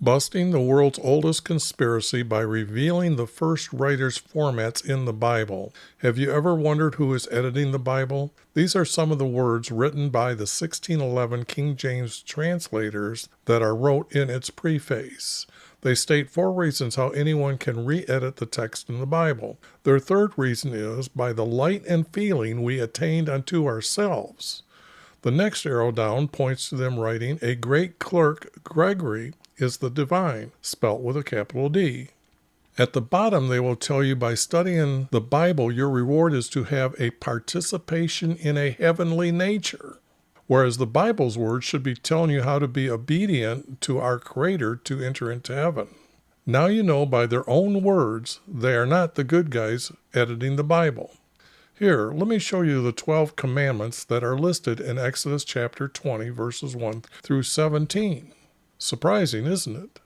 Busting the world's oldest conspiracy by revealing the first writers' formats in the Bible. Have you ever wondered who is editing the Bible? These are some of the words written by the 1611 King James translators that are wrote in its preface. They state 4 reasons how anyone can re-edit the text in the Bible. Their third reason is by the light and feeling we attained unto ourselves. The next arrow down points to them writing, a great clerk, Gregory, is the divine, spelt with a capital D. At the bottom, they will tell you by studying the Bible, your reward is to have a participation in a heavenly nature. Whereas the Bible's words should be telling you how to be obedient to our Creator to enter into heaven. Now you know by their own words, they are not the good guys editing the Bible. Here, let me show you the 12 commandments that are listed in Exodus chapter 20, verses 1 through 17. Surprising, isn't it?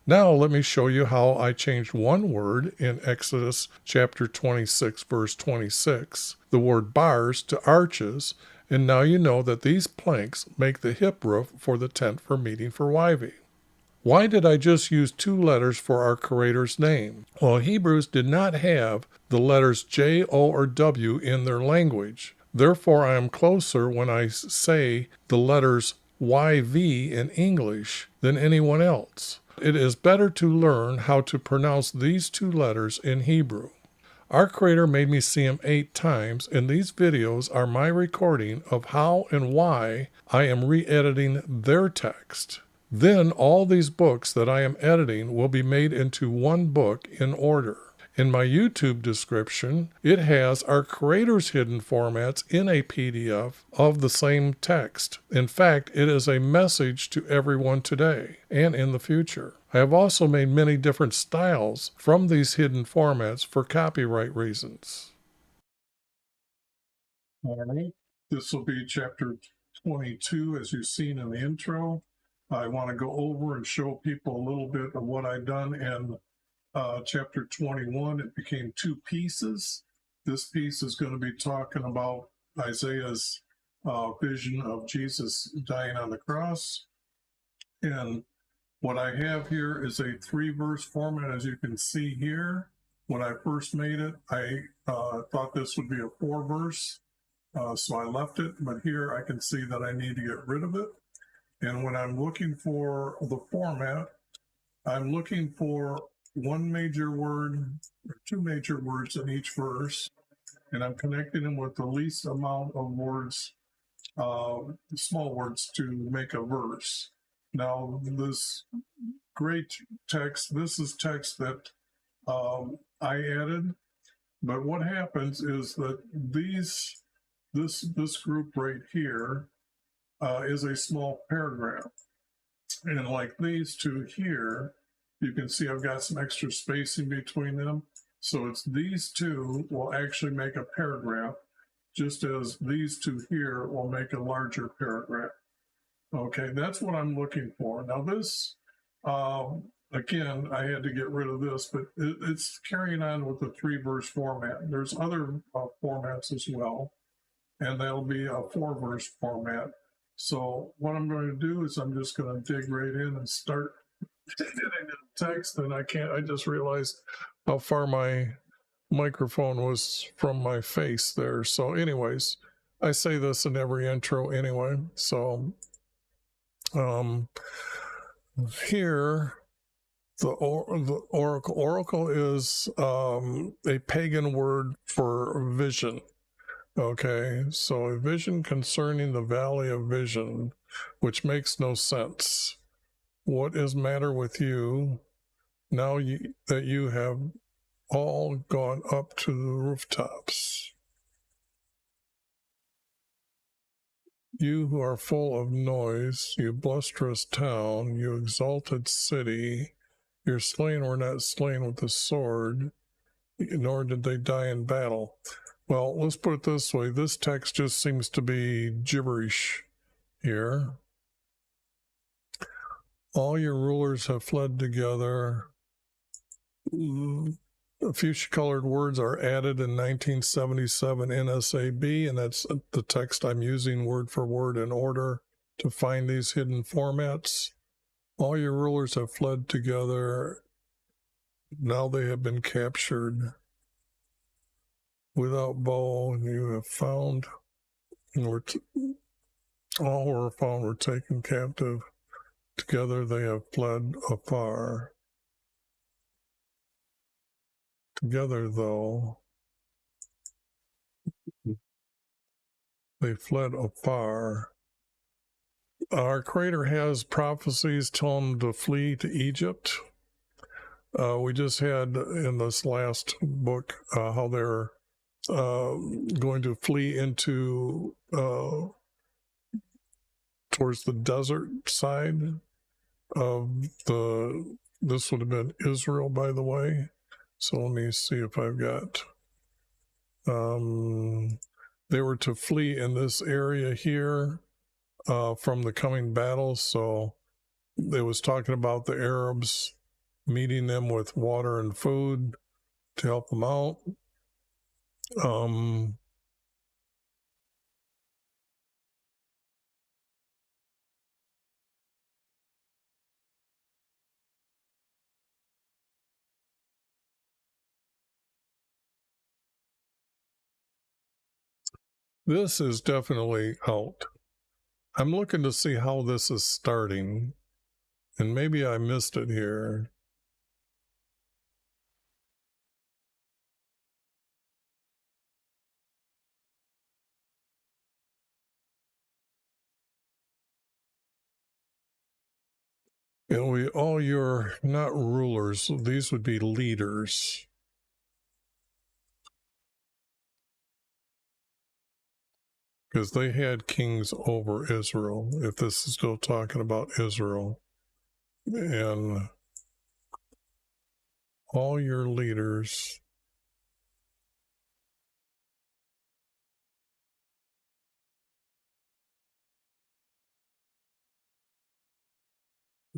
Now let me show you how I changed one word in Exodus chapter 26, verse 26, the word bars to arches, and now you know that these planks make the hip roof for the tent for meeting for Yv. Why did I just use 2 letters for our Creator's name? Well, Hebrews did not have the letters J, O, or W in their language. Therefore, I am closer when I say the letters YV in English than anyone else. It is better to learn how to pronounce these 2 letters in Hebrew. Our Creator made me see Him 8 times, and these videos are my recording of how and why I am re-editing their text. Then all these books that I am editing will be made into one book in order. In my YouTube description, it has our Creator's hidden formats in a PDF of the same text. In fact, it is a message to everyone today and in the future. I have also made many different styles from these hidden formats for copyright reasons. All right, this will be chapter 22 as you've seen in the intro. I want to go over and show people a little bit of what I've done in chapter 21. It became 2 pieces. This piece is going to be talking about Isaiah's vision of Jesus dying on the cross. And what I have here is a 3-verse format, as you can see here. When I first made it, I thought this would be a 4-verse, so I left it. But here I can see that I need to get rid of it. And when I'm looking for the format, I'm looking for 1 major word or 2 major words in each verse, and I'm connecting them with the least amount of words, small words, to make a verse. Now, this great text, this is text that I added, but what happens is that this group right here is a small paragraph, and like these 2 here, you can see I've got some extra spacing between them. So it's these 2 will actually make a paragraph, just as these 2 here will make a larger paragraph. Okay, that's what I'm looking for. Now this, again, I had to get rid of this, but it's carrying on with the 3-verse format. There's other formats as well, and that'll be a 4-verse format. So what I'm going to do is I'm just going to dig right in and start editing the text, and I just realized how far my microphone was from my face there. So anyways, I say this in every intro anyway. So here the oracle is a pagan word for vision. Okay, so a vision concerning the valley of vision, which makes no sense. What is matter with you now that you have all gone up to the rooftops? You who are full of noise, you blusterous town, you exalted city, your slain were not slain with the sword, nor did they die in battle. Well, let's put it this way. This text just seems to be gibberish here. All your rulers have fled together. A few colored words are added in 1977 NSAB, and that's the text I'm using word for word in order to find these hidden formats. All your rulers have fled together. Now they have been captured without bow, and you have found, all who were found were taken captive. Together they have fled afar. Together, though, they fled afar. Our Creator has prophecies telling them to flee to Egypt. We just had in this last book how they're going to flee into towards the desert side of this would have been Israel, by the way. So let me see if I've got, they were to flee in this area here from the coming battles. So it was talking about the Arabs meeting them with water and food to help them out. This is definitely out. I'm looking to see how this is starting, and maybe I missed it here. And all your, not rulers, these would be leaders. Because they had kings over Israel, if this is still talking about Israel. And all your leaders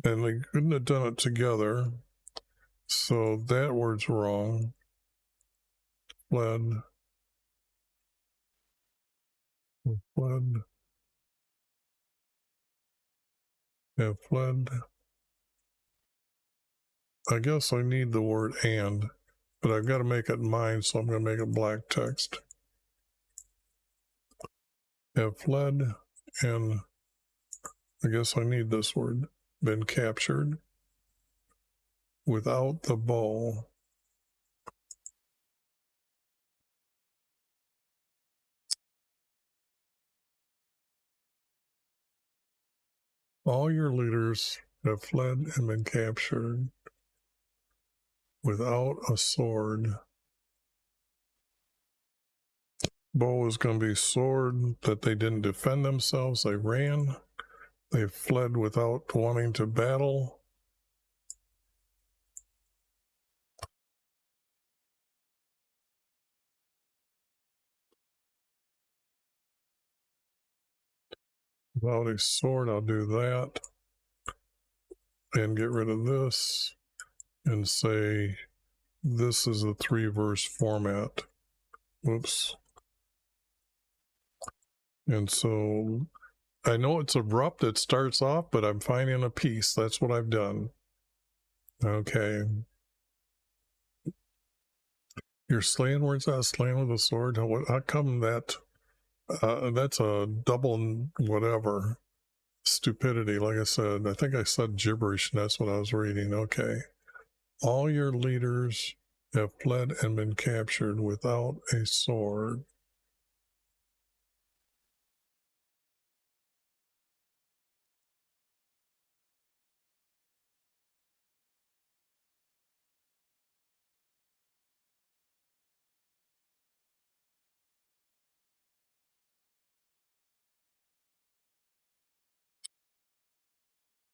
and they couldn't have done it together. So that word's wrong. Fled. Fled. Yeah, fled. I guess I need the word and, but I've got to make it mine, so I'm going to make it black text. Have fled, and I guess I need this word, been captured without the bow. All your leaders have fled and been captured without a sword. Bow is going to be sword, that they didn't defend themselves, they ran. They fled without wanting to battle. Without a sword, I'll do that. And get rid of this and say this is a 3-verse format. Whoops. And so I know it's abrupt, it starts off, but I'm finding a piece. That's what I've done. Okay. You're slaying, where's that? Slaying with a sword? How come that? That's a double whatever. Stupidity, like I said. I think I said gibberish, and that's what I was reading. Okay. All your leaders have fled and been captured without a sword.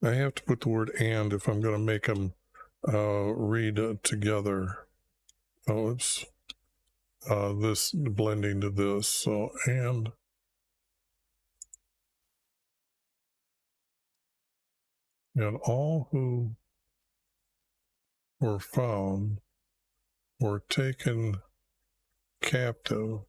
I have to put the word and if I'm going to make them read together. Oh, it's this blending to this. So, and all who were found were taken captive.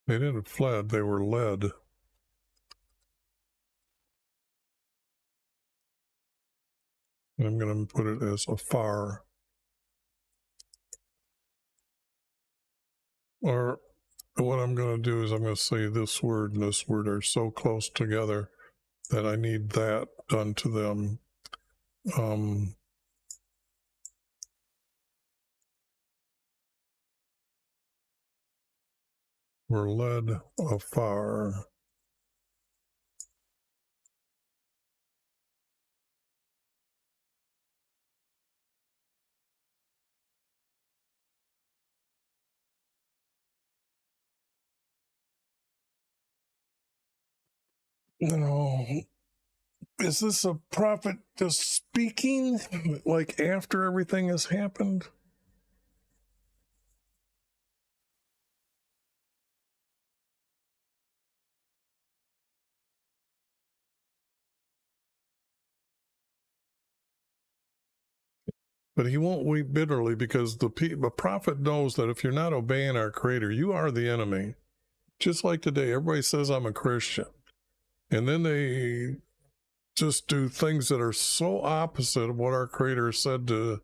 They didn't fled, they were led. And I'm going to put it as afar. Or what I'm going to do is I'm going to say this word and this word are so close together that I need that done to them. Were led afar. No. Is this a prophet just speaking like after everything has happened? But he won't weep bitterly because the prophet knows that if you're not obeying our Creator, you are the enemy. Just like today, everybody says I'm a Christian. And then they just do things that are so opposite of what our Creator said to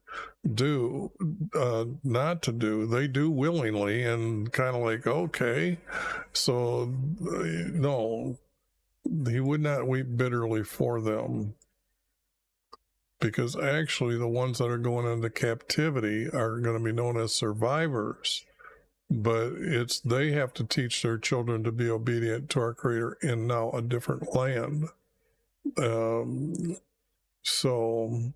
do, not to do. They do willingly and kind of like, okay. So, no, he would not weep bitterly for them. Because actually, the ones that are going into captivity are going to be known as survivors. But they have to teach their children to be obedient to our Creator in now a different land. So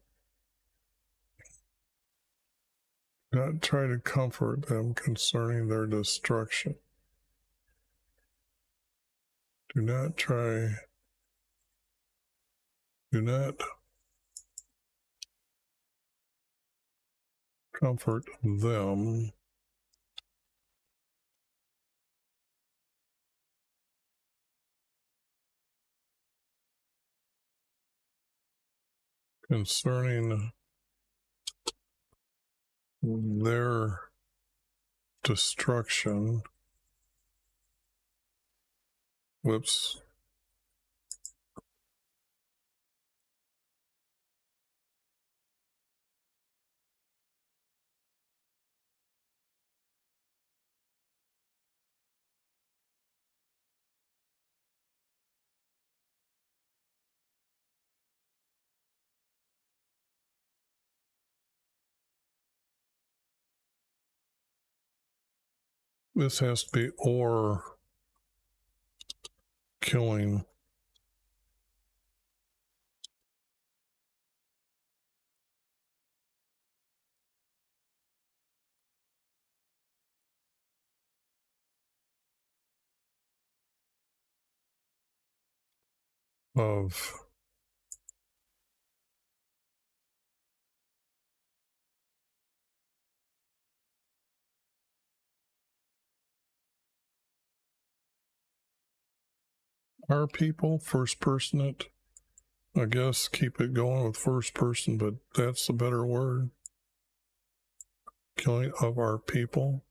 not try to comfort them concerning their destruction. Do not comfort them concerning their destruction. Whoops. This has to be or killing. Of our people, first person it. I guess keep it going with first person, but that's the better word. Killing of our people.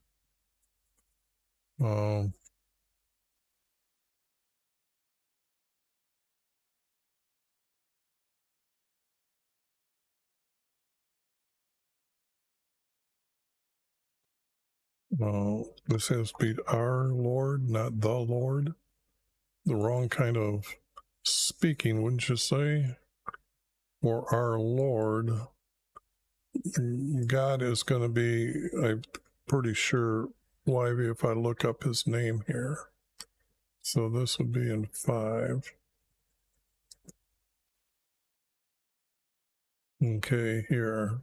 This has to be our Lord, not the Lord. The wrong kind of speaking, wouldn't you say? Or our Lord. God is going to be, I'm pretty sure, YV, if I look up his name here. So this would be in 5. Okay, here.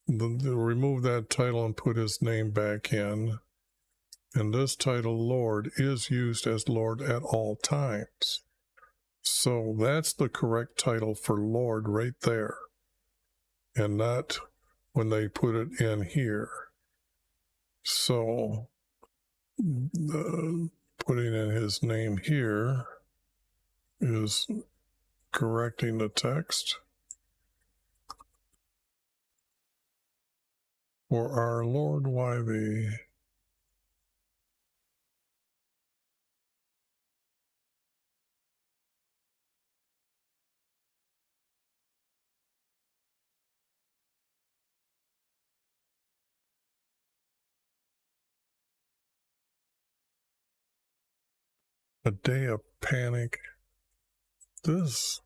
Remove that title and put his name back in. And this title, Lord, is used as Lord at all times. So that's the correct title for Lord right there. And not when they put it in here. So putting in his name here is correcting the text. For our Lord YV. A day of panic. This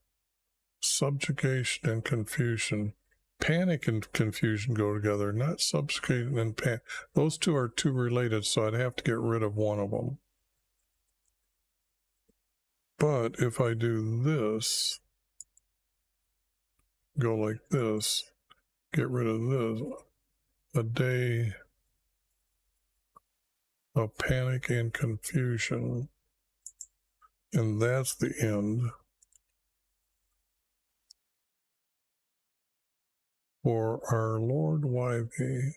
subjugation and confusion. Panic and confusion go together, not subjugation and panic. Those two are too related, so I'd have to get rid of one of them. But if I do this, go like this, get rid of this, a day of panic and confusion, and that's the end. For our Lord YHVH.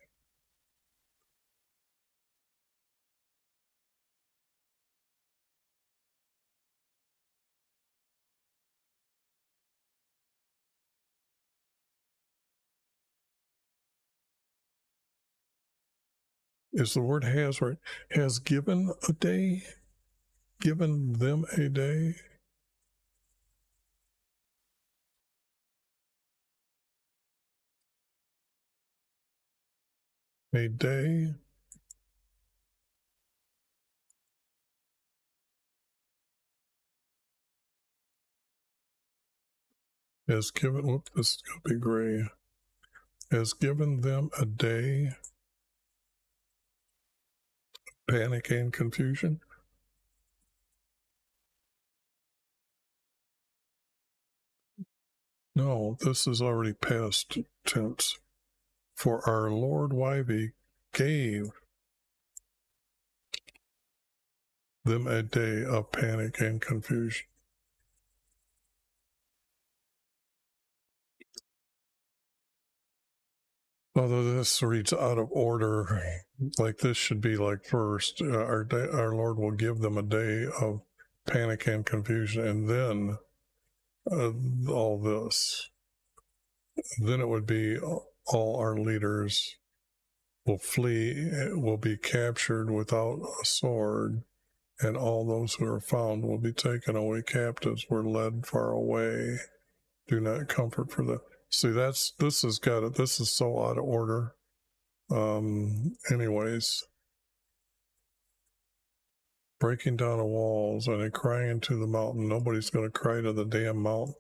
Is the word has right? Has given a day? Given them a day? A day? Has given, whoop, this is going to be gray. Has given them a day? Panic and confusion? No, this is already past tense. For our Lord YHVH gave them a day of panic and confusion. Although this reads out of order, like this should be like first, our Lord will give them a day of panic and confusion, and then all this. Then it would be all our leaders will flee, will be captured without a sword, and all those who are found will be taken away captives, were led far away. Do not comfort for them. See, this has got it. This is so out of order. Anyways, breaking down the walls and then crying to the mountain. Nobody's going to cry to the damn mountain.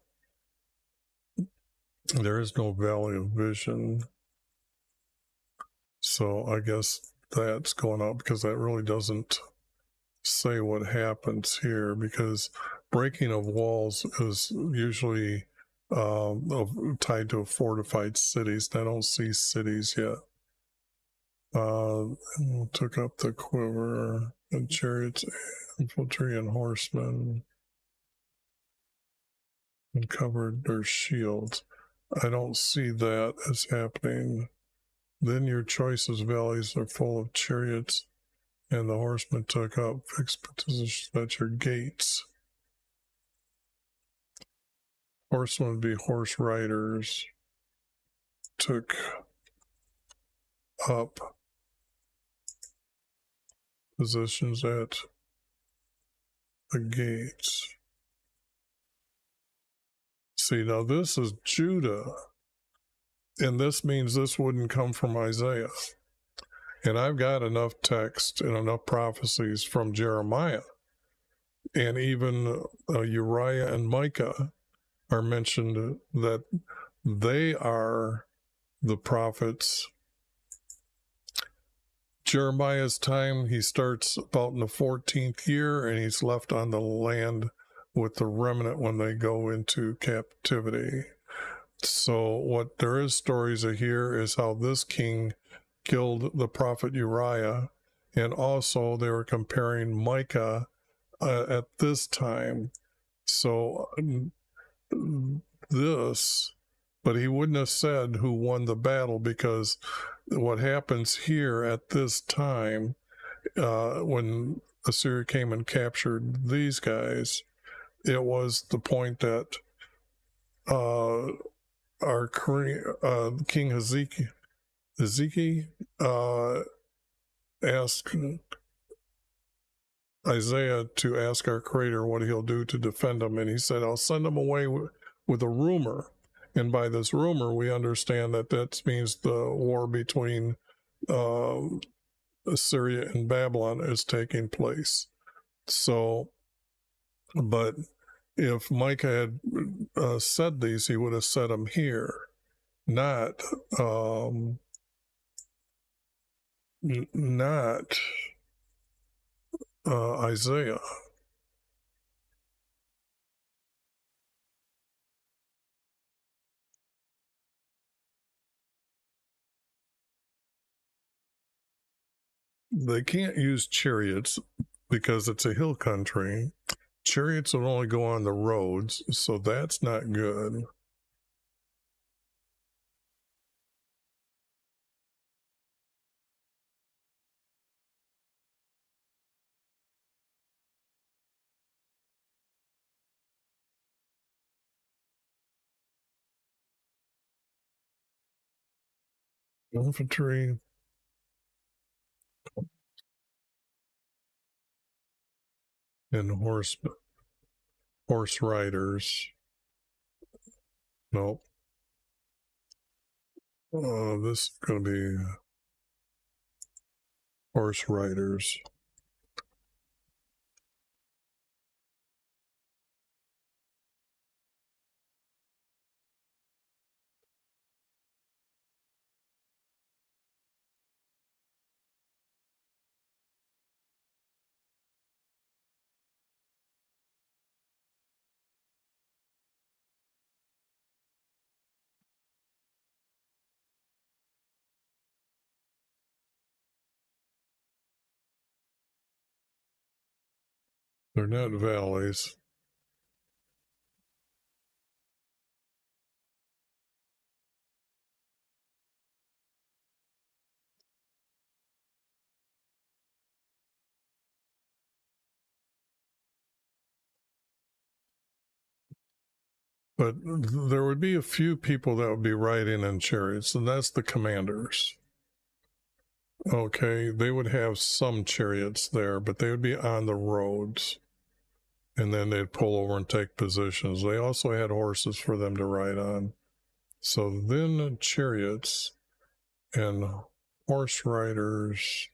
There is no valley of vision. So I guess that's going up because that really doesn't say what happens here, because breaking of walls is usually tied to fortified cities. I don't see cities yet. Took up the quiver and chariots, infantry, and horsemen, and covered their shields. I don't see that as happening. Then your choicest valleys are full of chariots, and the horsemen took up fixed positions at your gates. Horsemen would be horse riders, took up positions at the gates. See, now this is Judah, and this means this wouldn't come from Isaiah. And I've got enough text and enough prophecies from Jeremiah, and even Uriah and Micah are mentioned that they are the prophets. Jeremiah's time, he starts about in the 14th year, and he's left on the land with the remnant when they go into captivity. So what there is stories of here is how this king killed the prophet Uriah, and also they were comparing Micah at this time. So this, but he wouldn't have said who won the battle, because what happens here at this time, when Assyria came and captured these guys, it was the point that our King Hezekiah asked Isaiah to ask our Creator what he'll do to defend them, and he said, I'll send them away with a rumor. And by this rumor, we understand that that means the war between Assyria and Babylon is taking place. So But if Micah had said these, he would have said them here, not not Isaiah. They can't use chariots because it's a hill country. Chariots would only go on the roads, so that's not good. Infantry and horse riders. Nope. This is going to be horse riders. They're not valleys. But there would be a few people that would be riding in chariots, and that's the commanders. Okay, they would have some chariots there, but they would be on the roads, and then they'd pull over and take positions. They also had horses for them to ride on. So then chariots and horse riders.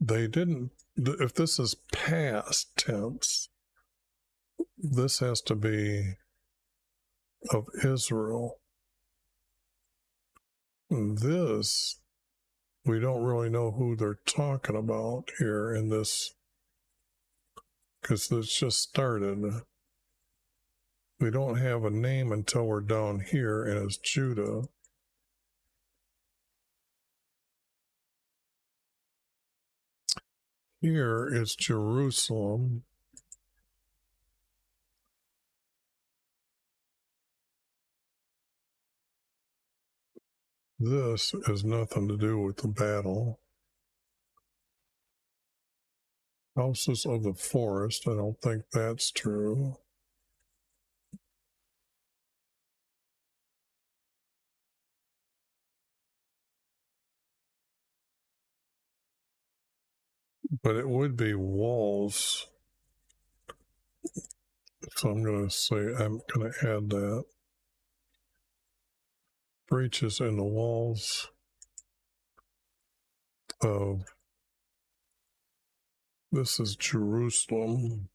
They didn't, if this is past tense, this has to be of Israel. This, we don't really know who they're talking about here in this, because this just started. We don't have a name until we're down here, and it's Judah. Here is Jerusalem. This has nothing to do with the battle. Houses of the forest, I don't think that's true. But it would be walls. So I'm going to say, I'm going to add that. Breaches in the walls of, this is Jerusalem.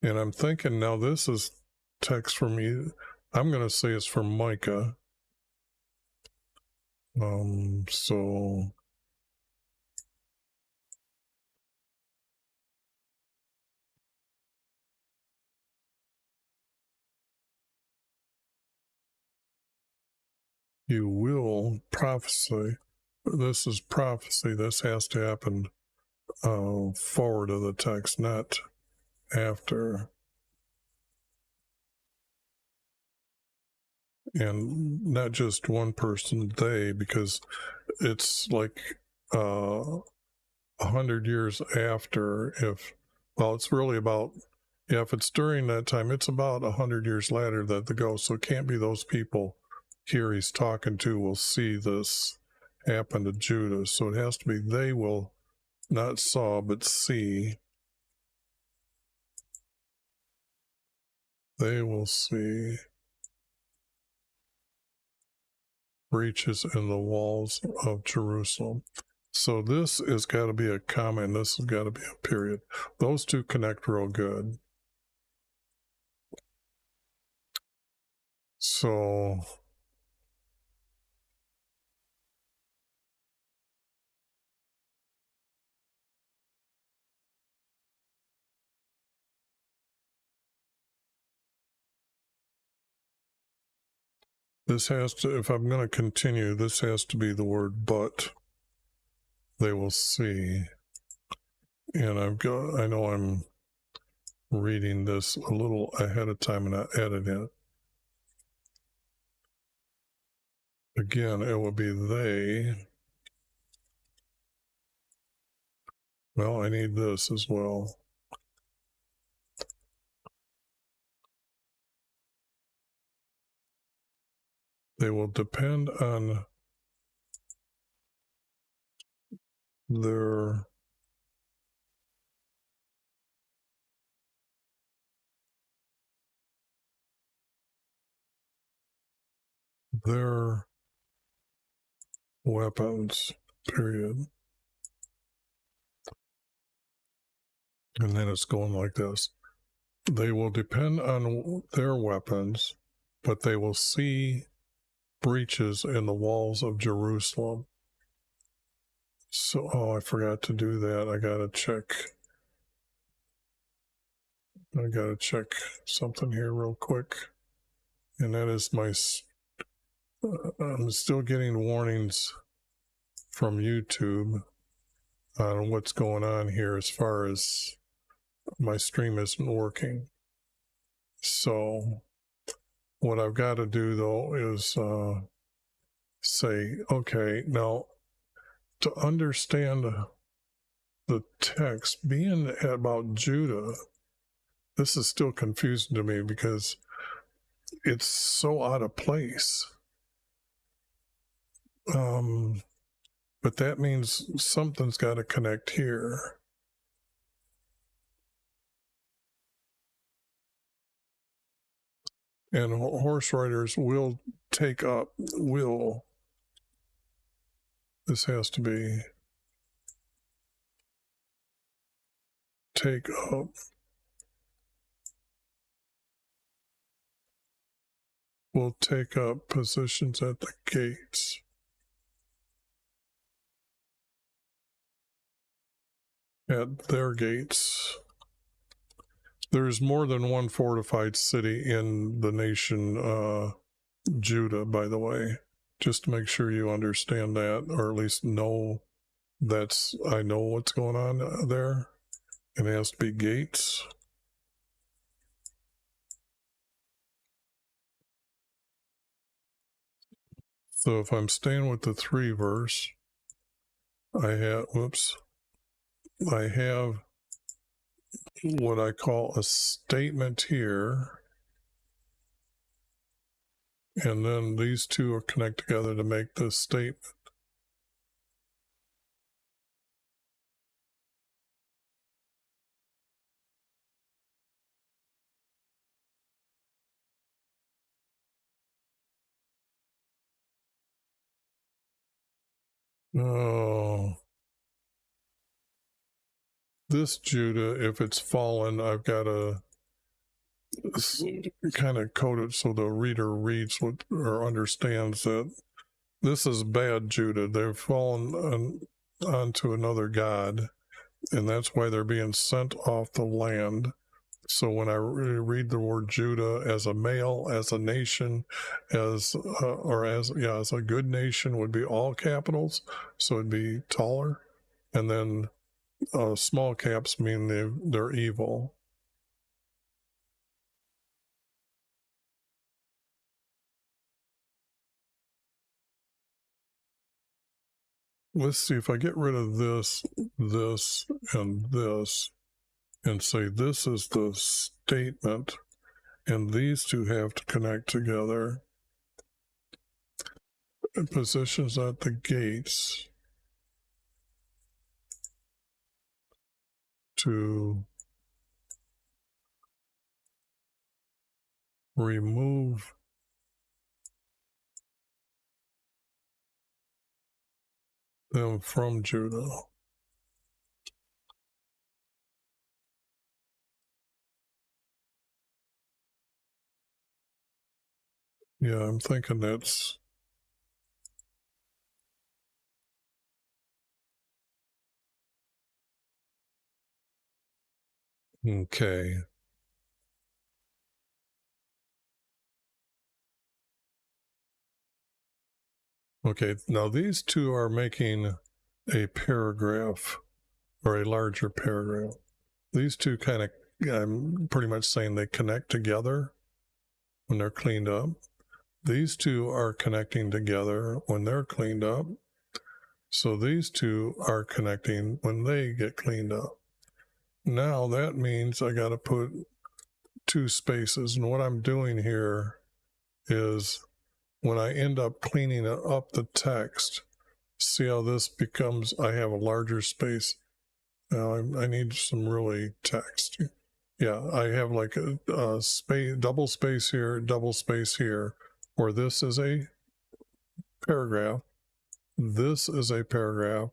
And I'm thinking now this is text from you. I'm going to say it's from Micah. So you will prophesy. This is prophecy. This has to happen forward of the text, not after. And not just one person, they, because it's like 100 years after. It's really about, if it's during that time, it's about 100 years later that the ghost, so it can't be those people here he's talking to will see this happen to Judah. So it has to be they will not saw but see. They will see. breaches in the walls of Jerusalem. So this has got to be a comma, and this has got to be a period. Those two connect real good. So this has to, if I'm going to continue, this has to be the word but. They will see. And I know I'm reading this a little ahead of time and not editing it. Again, it will be they. Well, I need this as well. They will depend on their weapons, period. And then it's going like this. They will depend on their weapons, but they will see breaches in the walls of Jerusalem. So, oh, I forgot to do that. I got to check something here real quick. And that is I'm still getting warnings from YouTube on what's going on here as far as my stream isn't working. So what I've got to do though is say, okay, now to understand the text being about Judah, this is still confusing to me because it's so out of place. But that means something's got to connect here. And horse riders will take up, this has to be take up. Will take up positions at the gates. At their gates. There's more than one fortified city in the nation Judah, by the way, just to make sure you understand that, or at least know I know what's going on there. It has to be gates. So if I'm staying with the 3 verse, I have what I call a statement here. And then these two are connect together to make this statement. Oh, this Judah, if it's fallen, I've got to kind of code it so the reader reads or understands that this is bad Judah. They've fallen onto another god, and that's why they're being sent off the land. So when I read the word Judah as a male, as a nation, as a good nation would be all capitals, so it'd be taller, and then small caps mean they're evil. Let's see if I get rid of this, and this, and say this is the statement, and these two have to connect together. Positions at the gates to remove them from Judah. Yeah, I'm thinking that's okay. Okay, now these two are making a paragraph or a larger paragraph. These two kind of, I'm pretty much saying they connect together when they're cleaned up. These two are connecting together when they're cleaned up. So these two are connecting when they get cleaned up. Now that means I got to put two spaces. And what I'm doing here is when I end up cleaning up the text, see how this becomes, I have a larger space. Now I need some really text. Yeah, I have like a space, double space here, where this is a paragraph, this is a paragraph,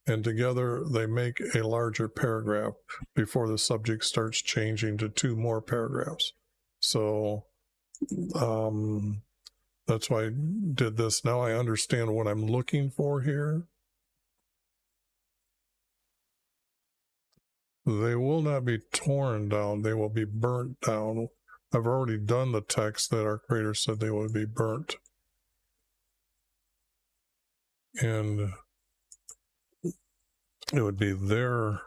and together they make a larger paragraph before the subject starts changing to two more paragraphs. So that's why I did this. Now I understand what I'm looking for here. They will not be torn down, they will be burnt down. I've already done the text that our Creator said they would be burnt. And it would be their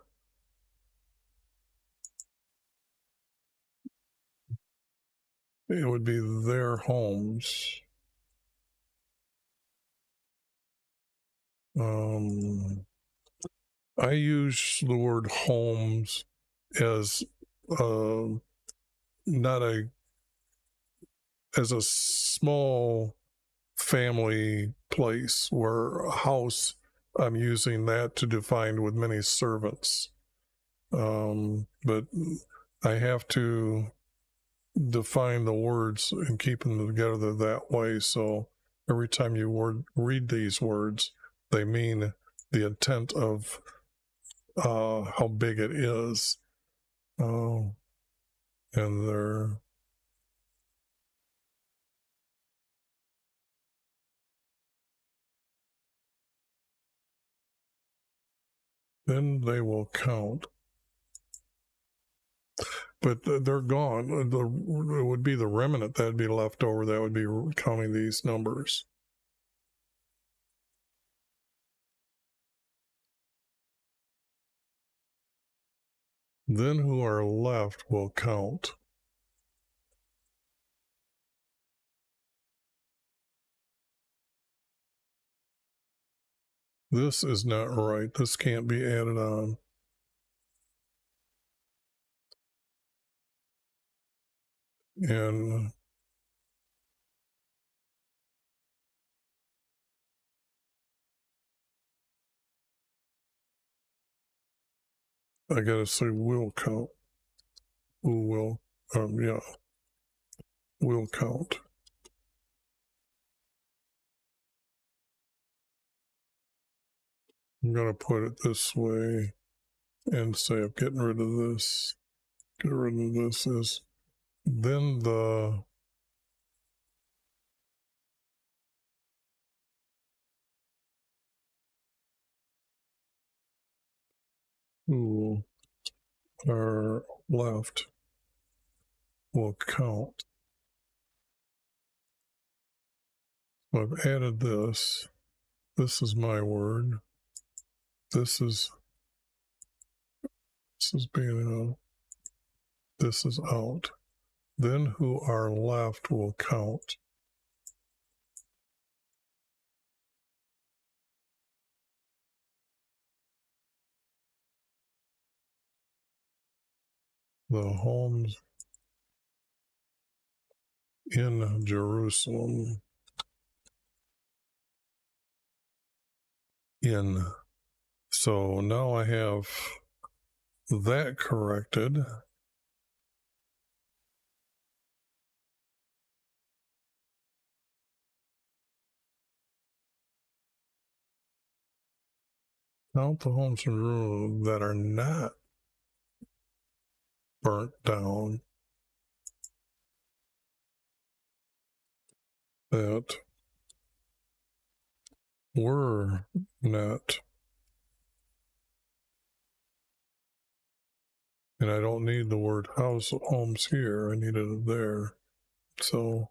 homes. I use the word homes as not as a small family place where a house, I'm using that to define with many servants. But I have to define the words and keep them together that way. So every time you read these words, they mean the intent of how big it is. And then they will count. But they're gone. It would be the remnant that would be left over that would be counting these numbers. Then who are left will count. This is not right. This can't be added on. And I gotta say will count. Who will, yeah, will count. I'm gonna put it this way and say I'm getting rid of this. Get rid of this is then the who are left will count. So I've added this. This is my word. This is being out. This is out. Then who are left will count. The homes in Jerusalem. In. So now I have that corrected. Count the homes in Jerusalem that are not burnt down, that were not, and I don't need the word homes here, I needed it there. So,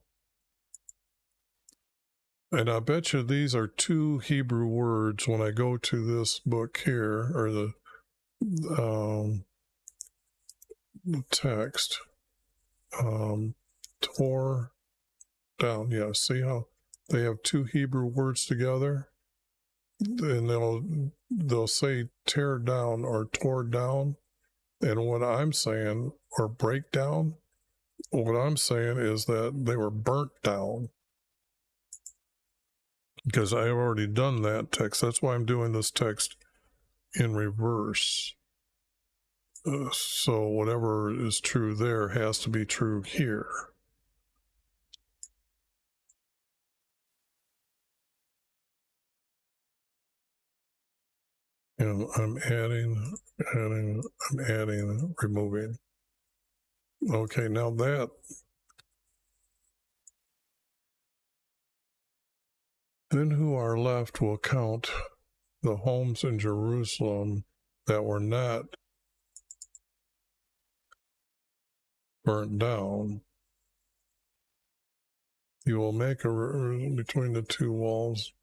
and I bet you these are two Hebrew words when I go to this book here, or the text, tore down. Yeah, see how they have two Hebrew words together, and they'll say tear down or tore down. And what I'm saying, or break down, what I'm saying is that they were burnt down, because I have already done that text. That's why I'm doing this text in reverse. So whatever is true there has to be true here. And I'm adding, removing. Okay, now that. Then who are left will count the homes in Jerusalem that were not burnt down. You will make a between the two walls.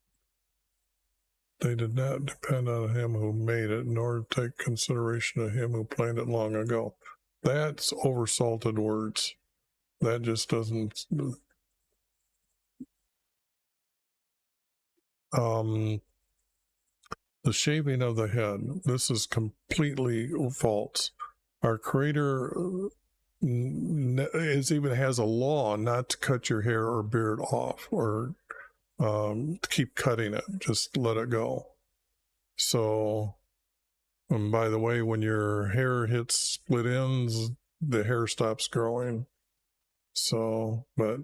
They did not depend on him who made it, nor take consideration of him who planned it long ago. That's oversalted words. That just doesn't. The shaving of the head. This is completely false. Our Creator even has a law not to cut your hair or beard off, or to keep cutting it. Just let it go. So, and by the way, when your hair hits split ends, the hair stops growing. So, but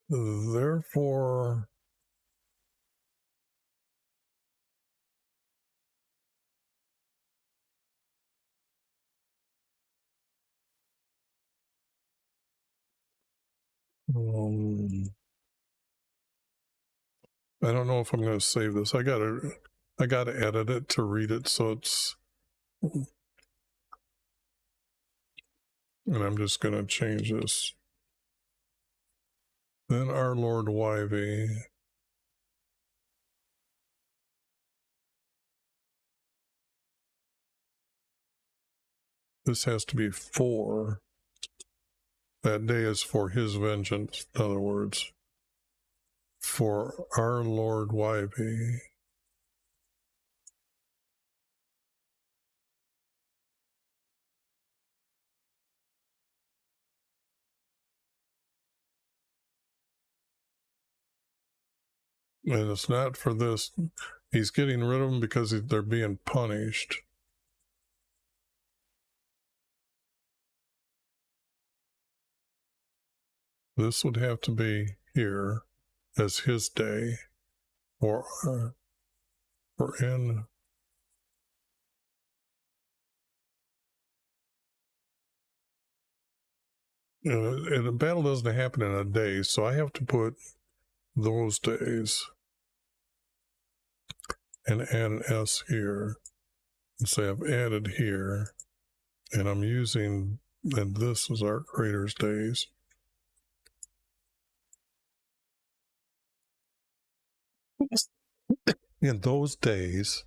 therefore, I don't know if I'm going to save this. I gotta edit it to read it, so it's, and I'm just going to change this. Then our Lord YV. This has to be for. That day is for his vengeance, in other words. For our Lord YV. And it's not for this. He's getting rid of them because they're being punished. This would have to be here as his day, or in. And a battle doesn't happen in a day, so I have to put those days and add an S here and say I've added here, and I'm using, and this is our Creator's days. In those days,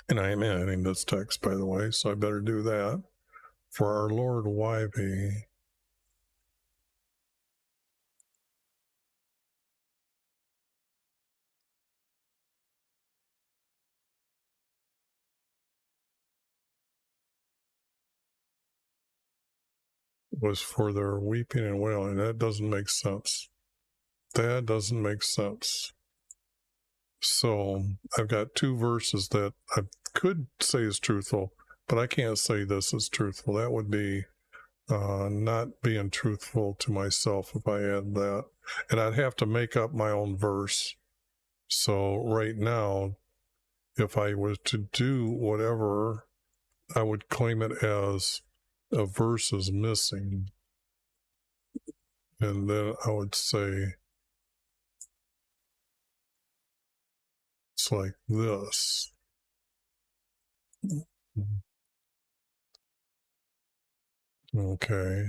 and I am adding this text, by the way, so I better do that. For our Lord YV. Was for their weeping and wailing. That doesn't make sense. That doesn't make sense. So I've got two verses that I could say is truthful, but I can't say this is truthful. That would be not being truthful to myself if I add that. And I'd have to make up my own verse. So right now, if I was to do whatever, I would claim it as a verse is missing. And then I would say it's like this. Okay.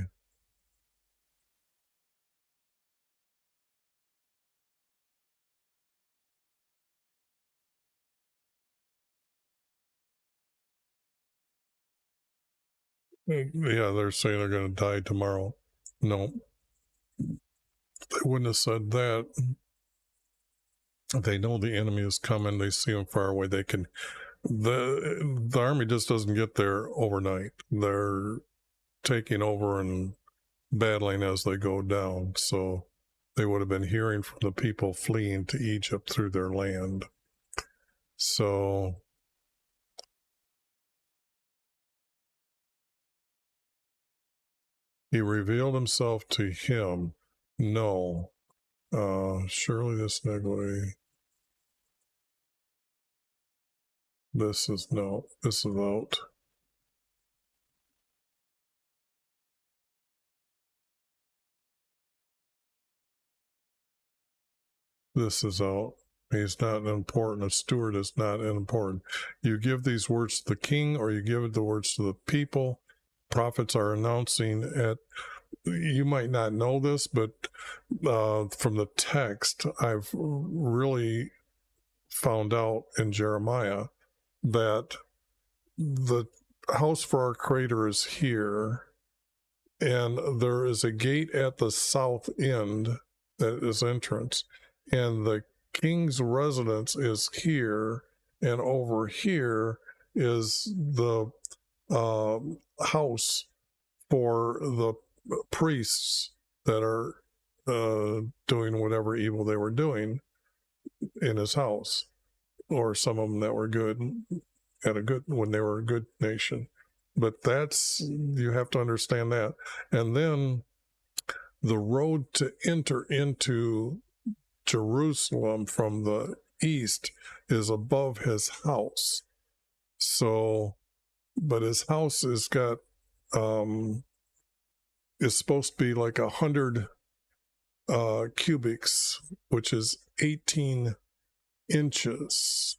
Yeah, they're saying they're going to die tomorrow. No, they wouldn't have said that. They know the enemy is coming. They see him far away. They can. The army just doesn't get there overnight. They're taking over and battling as they go down. So they would have been hearing from the people fleeing to Egypt through their land. So he revealed himself to him. No. Surely this negligee. This is no. This is out. This is out. He's not important. A steward is not important. You give these words to the king or you give the words to the people. Prophets are announcing at, you might not know this, but from the text, I've really found out in Jeremiah that the house for our Creator is here, and there is a gate at the south end that is entrance, and the king's residence is here, and over here is the house for the priests that are doing whatever evil they were doing in his house, or some of them that were good at a good when they were a good nation. But that's, you have to understand that. And then the road to enter into Jerusalem from the east is above his house. So, but his house is got is supposed to be like 100 cubics, which is 18 inches,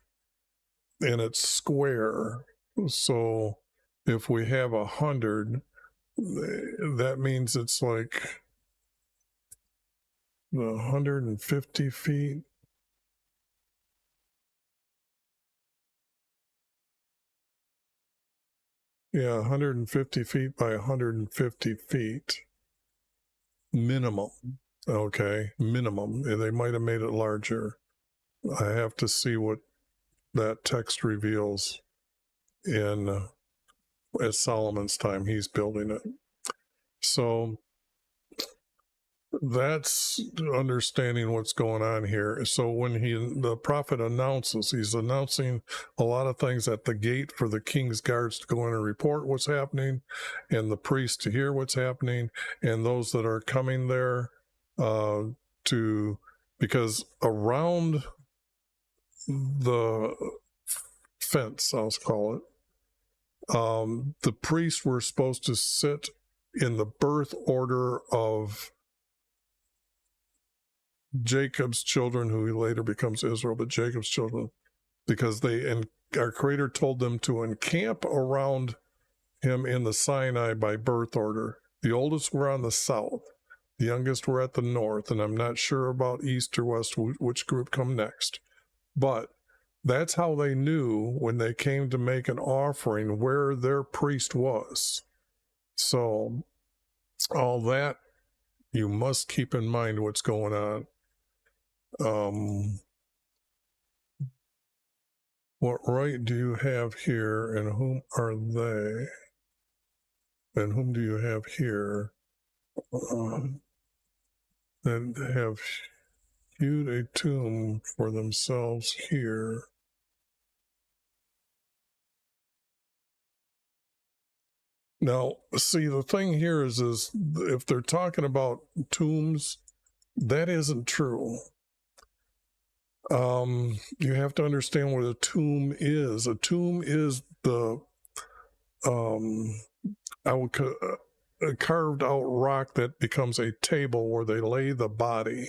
and it's square. So if we have 100, that means it's like 150 feet. Yeah, 150 feet by 150 feet. Minimum. Okay, minimum. They might have made it larger. I have to see what that text reveals in at Solomon's time. He's building it. So that's understanding what's going on here. So when the prophet announces, he's announcing a lot of things at the gate for the king's guards to go in and report what's happening, and the priests to hear what's happening, and those that are coming there because around the fence, I'll call it, the priests were supposed to sit in the birth order of Jacob's children, who he later becomes Israel, but Jacob's children, because our Creator told them to encamp around him in the Sinai by birth order. The oldest were on the south, the youngest were at the north, and I'm not sure about east or west, which group come next. But that's how they knew when they came to make an offering where their priest was. So all that, you must keep in mind what's going on. What right do you have here, and whom are they? And whom do you have here that have hewed a tomb for themselves here? Now, see, the thing here is if they're talking about tombs, that isn't true. You have to understand what a tomb is. A tomb is the carved out rock that becomes a table where they lay the body.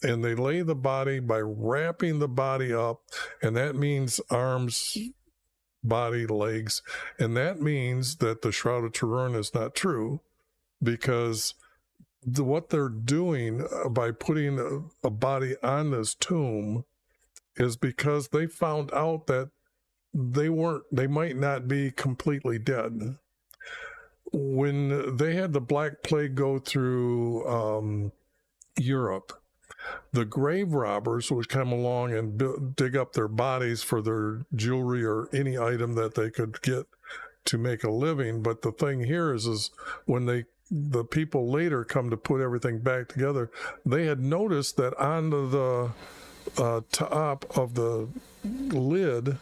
And they lay the body by wrapping the body up, and that means arms, body, legs, and that means that the Shroud of Turin is not true, because what they're doing by putting a body on this tomb is because they found out that they might not be completely dead. When they had the Black Plague go through Europe, the grave robbers would come along and dig up their bodies for their jewelry or any item that they could get to make a living. But the thing here is when the people later come to put everything back together, they had noticed that on the top of the lid,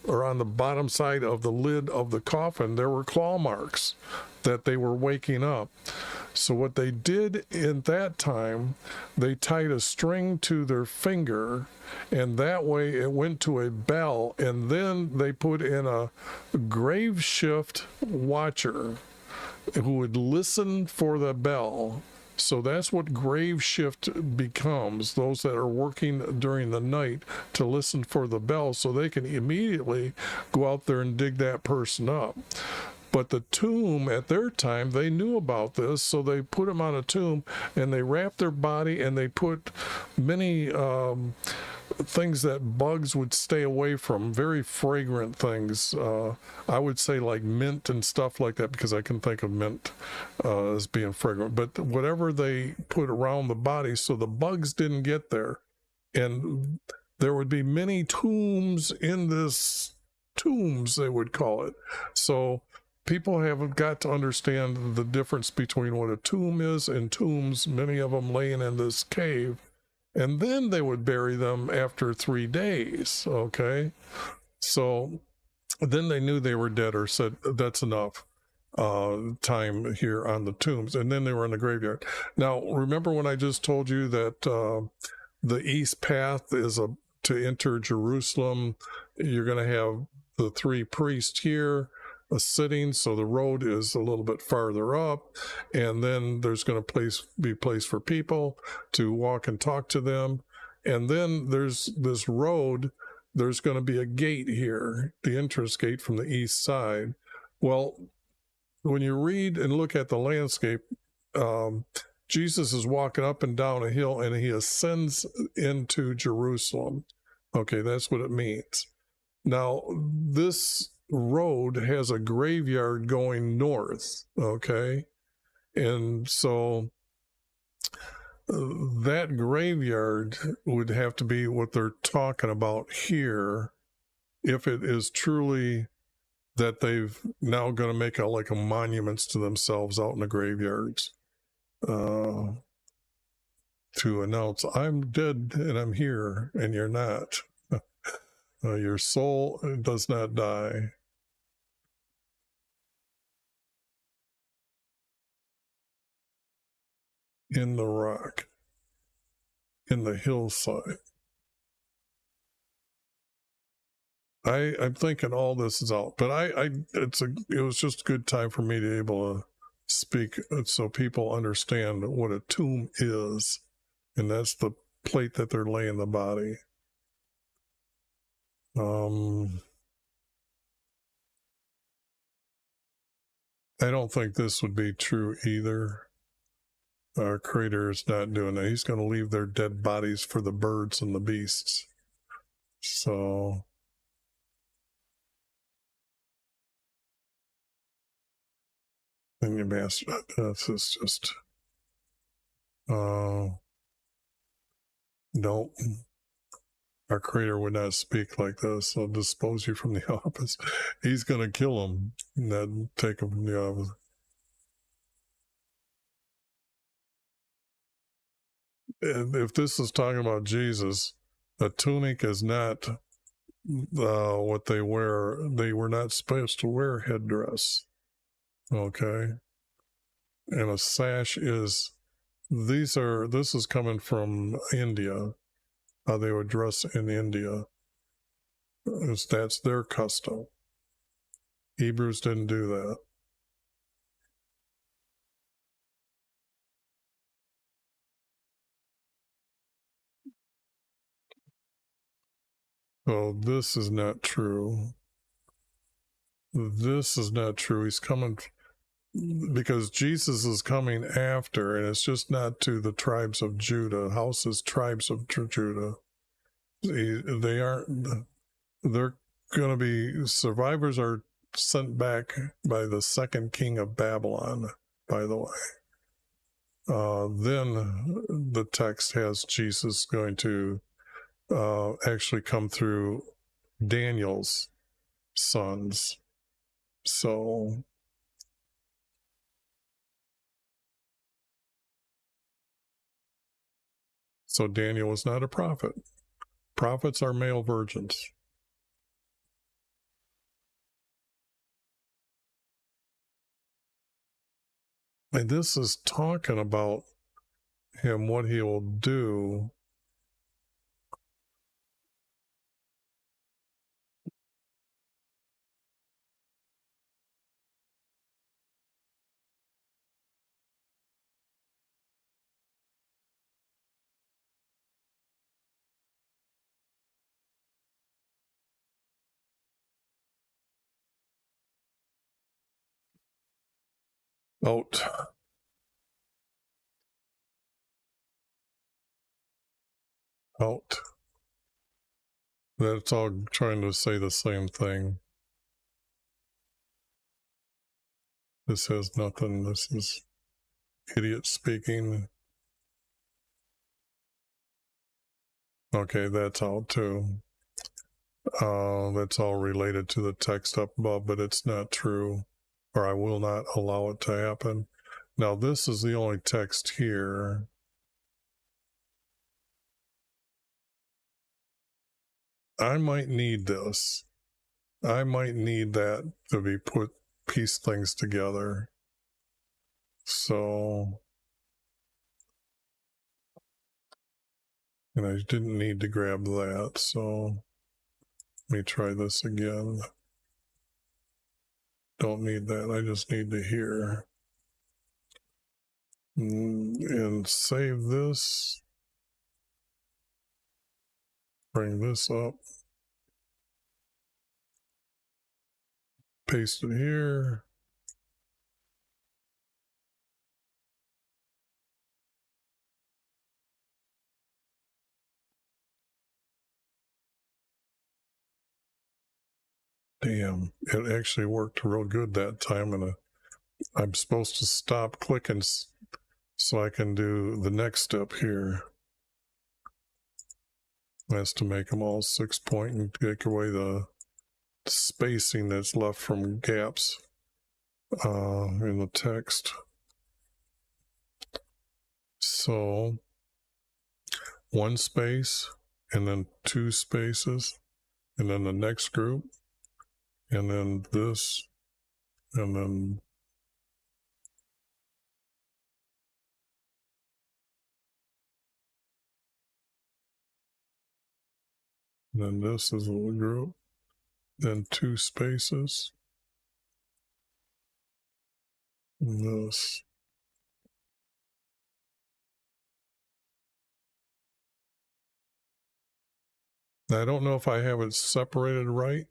or on the bottom side of the lid of the coffin, there were claw marks that they were waking up. So what they did in that time, they tied a string to their finger, and that way it went to a bell, and then they put in a grave shift watcher who would listen for the bell. So that's what grave shift becomes, those that are working during the night to listen for the bell, so they can immediately go out there and dig that person up. But the tomb, at their time, they knew about this, so they put them on a tomb, and they wrapped their body, and they put many things that bugs would stay away from, very fragrant things. I would say like mint and stuff like that, because I can think of mint as being fragrant. But whatever they put around the body so the bugs didn't get there. And there would be many tombs in this, tombs they would call it. So people have got to understand the difference between what a tomb is and tombs, many of them laying in this cave. And then they would bury them after 3 days, okay? So then they knew they were dead, or said, that's enough time here on the tombs. And then they were in the graveyard. Now, remember when I just told you that the east path is to enter Jerusalem? You're going to have the 3 priests here sitting, so the road is a little bit farther up, and then there's going to be place for people to walk and talk to them. And then there's this road, there's going to be a gate here, the entrance gate from the east side. Well, when you read and look at the landscape, Jesus is walking up and down a hill, and he ascends into Jerusalem. Okay, that's what it means. Now, this road has a graveyard going north, okay? And so that graveyard would have to be what they're talking about here, if it is truly that they've now going to make like a monuments to themselves out in the graveyards to announce, I'm dead and I'm here and you're not. Your soul does not die. In the rock, in the hillside. I'm thinking all this is out, but it was just a good time for me to be able to speak so people understand what a tomb is, and that's the plate that they're laying the body. I don't think this would be true either. Our Creator is not doing that. He's going to leave their dead bodies for the birds and the beasts. So and you master, this is just no, our Creator would not speak like this. I'll dispose you from the office. He's going to kill them and then take them from the office. And if this is talking about Jesus, a tunic is not what they wear. They were not supposed to wear headdress. Okay. And a sash is, this is coming from India, how they would dress in India. That's their custom. Hebrews didn't do that. Oh, this is not true. This is not true. He's coming because Jesus is coming after, and it's just not to the tribes of Judah. Houses, tribes of Judah. They aren't. They're going to be survivors. Are sent back by the second king of Babylon. By the way, then the text has Jesus going to actually come through Daniel's sons. So Daniel was not a prophet. Prophets are male virgins. And this is talking about him, what he will do. Out. Out. That's all trying to say the same thing. This has nothing. This is idiot speaking. Okay, that's out too. That's all related to the text up above, but it's not true, or I will not allow it to happen. Now, this is the only text here. I might need this. I might need that to be piece things together. So, and I didn't need to grab that. So, let me try this again. Don't need that. I just need to hear. And save this. Bring this up. Paste it here. Damn, it actually worked real good that time, and I'm supposed to stop clicking so I can do the next step here. That's to make them all 6 point and take away the spacing that's left from gaps in the text. So 1 space, and then 2 spaces, and then the next group, and then this, and then this is a little group, then 2 spaces, and this. I don't know if I have it separated right,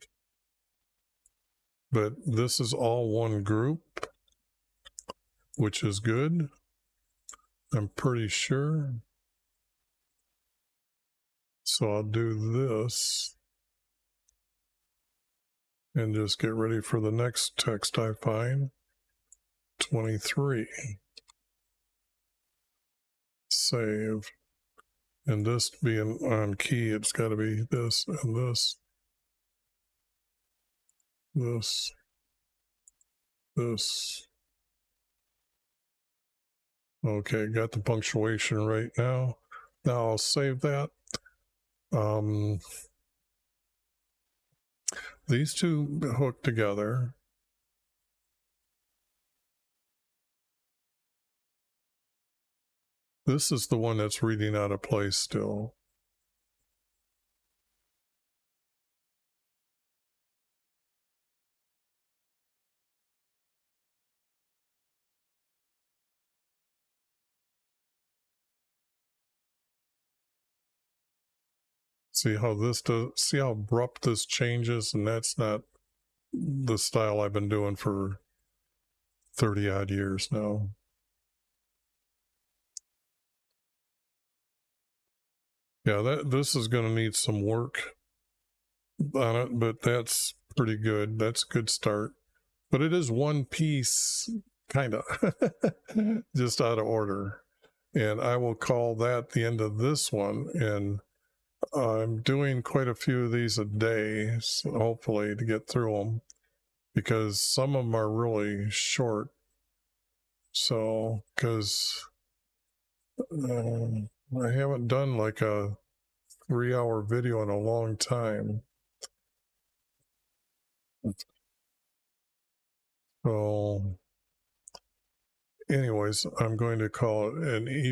but this is all one group, which is good. I'm pretty sure. So I'll do this and just get ready for the next text I find. 23. Save. And this being on key, it's got to be this and this. This. Okay, got the punctuation right now. Now I'll save that. These two hook together. This is the one that's reading out of place still. See how this does, see how abrupt this changes, and that's not the style I've been doing for 30 odd years now. Yeah, this is going to need some work on it, but that's pretty good. That's a good start. But it is one piece, kind of, just out of order. And I will call that the end of this one. And I'm doing quite a few of these a day, so hopefully to get through them, because some of them are really short. So, because I haven't done like a 3-hour video in a long time. So, anyways, I'm going to call it an